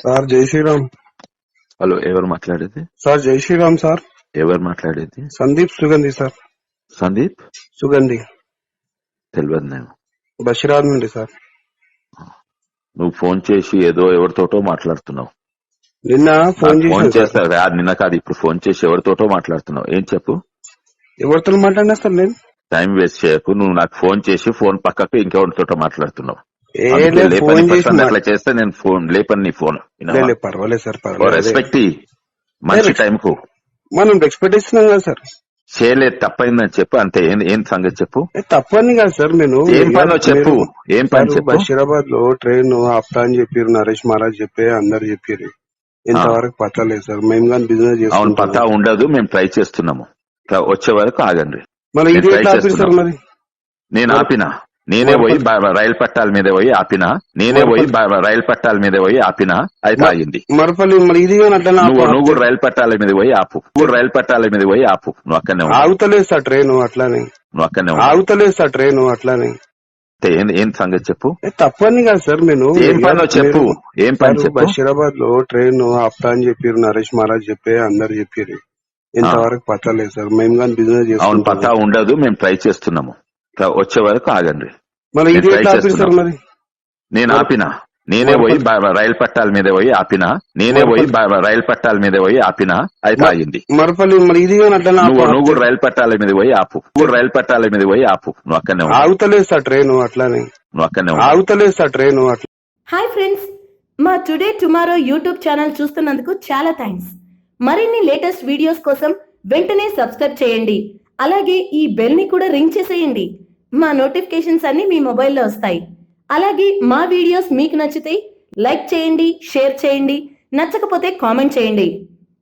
Sir జై Sriram. Hello, ఎవరు మాట్లాడేది? సార్ జై శ్రీరామ్ సార్. ఎవరు మాట్లాడేది? సందీప్ సుగంధి సార్. సందీప్ సుగంధి తెలియదు నేను. బషీరాబాద్ నుండి సార్. నువ్వు ఫోన్ చేసి ఏదో ఎవరితోటో మాట్లాడుతున్నావు. నిన్న ఫోన్ చేస్తా నిన్న కాదు, ఇప్పుడు ఫోన్ చేసి ఎవరితోటో మాట్లాడుతున్నావు. ఏం చెప్పు? ఎవరితో మాట్లాడినా సార్ నేను. టైం వేస్ట్ చేయకు. నువ్వు నాకు ఫోన్ చేసి ఫోన్ పక్కకు ఇంకెవరితోటో మాట్లాడుతున్నావు. అట్లా చేస్తే నేను ఫోన్ లేపని నీ ఫోన్. పర్వాలేదు సార్, రెస్పెక్ట్ మంచి టైం కు మనం రెస్పెక్ట్ ఇస్తున్నాం కదా సార్. చేయలేదు, తప్పైందని చెప్పు అంతే. ఏం సంగతి చెప్పు. తప్పని కాదు సార్, నేను ఏం పనో చెప్పు. ఏం పని చెప్పు. బషీరాబాద్ లో ట్రైన్ ఆపుతా అని చెప్పారు, నరేష్ మహారాజ్ చెప్పి అందరు చెప్పారు. ఇంతవరకు పత్తా లేదు సార్. మేము కానీ బిజినెస్ చేస్తాం. అవును, పత్తా ఉండదు. మేము ట్రై చేస్తున్నాము. వచ్చే వరకు ఆగండి. మరి నేను ఆపినా, నేనే పోయి రైలు పట్టాల మీద పోయి ఆపినా, రైలు పట్టాల మీద పోయి ఆపినా. అయితే ఆగింది. నువ్వు కూడా రైలు పట్టాల మీద పోయి ఆపు. నువ్వు అక్కడనే ఆగుతలేదు సార్ ట్రైన్ అట్లానే. ఆగుతలేదు సార్ ట్రైన్ అట్లానే. ఏం సంగతి చెప్పు. తప్పని కాదు సార్, నేను ఏం పనో చెప్పు. ఏం పని చెప్పు. బషీరాబాద్ లో ట్రైన్ ఆపుతా అని చెప్పారు, నరేష్ మహారాజ్ చెప్పి అందరు చెప్పారు. ఇంతవరకు పత్తా లేదు సార్. మేము కానీ బిజినెస్ చేస్తాం. అవును, పత్తా ఉండదు. మేము ట్రై చేస్తున్నాము. వచ్చే వరకు ఆగండి. నేను ఆపినా, నేనే పోయి రైలు పట్టాల మీద పోయి ఆపినా, రైలు పట్టాల మీద పోయి ఆపినా. అయితే ఆగింది. నువ్వు కూడా రైలు పట్టాల మీద పోయి ఆపు. నువ్వు అక్కడనే ఆగుతలేదు సార్ ట్రైన్ అట్లానే. ఆగుతలేదు సార్ ట్రైన్ అట్లా. హాయ్ ఫ్రెండ్స్, మా టుడే టుమారో యూట్యూబ్ ఛానల్ చూస్తున్నందుకు చాలా థ్యాంక్స్. మరిన్ని లేటెస్ట్ వీడియోస్ కోసం వెంటనే సబ్స్క్రైబ్ చేయండి. అలాగే ఈ బెల్ ని కూడా రింగ్ చేసేయండి. మా నోటిఫికేషన్స్ అన్ని మీ మొబైల్లో వస్తాయి. అలాగే మా వీడియోస్ మీకు నచ్చితే లైక్ చేయండి, షేర్ చేయండి, నచ్చకపోతే కామెంట్ చేయండి.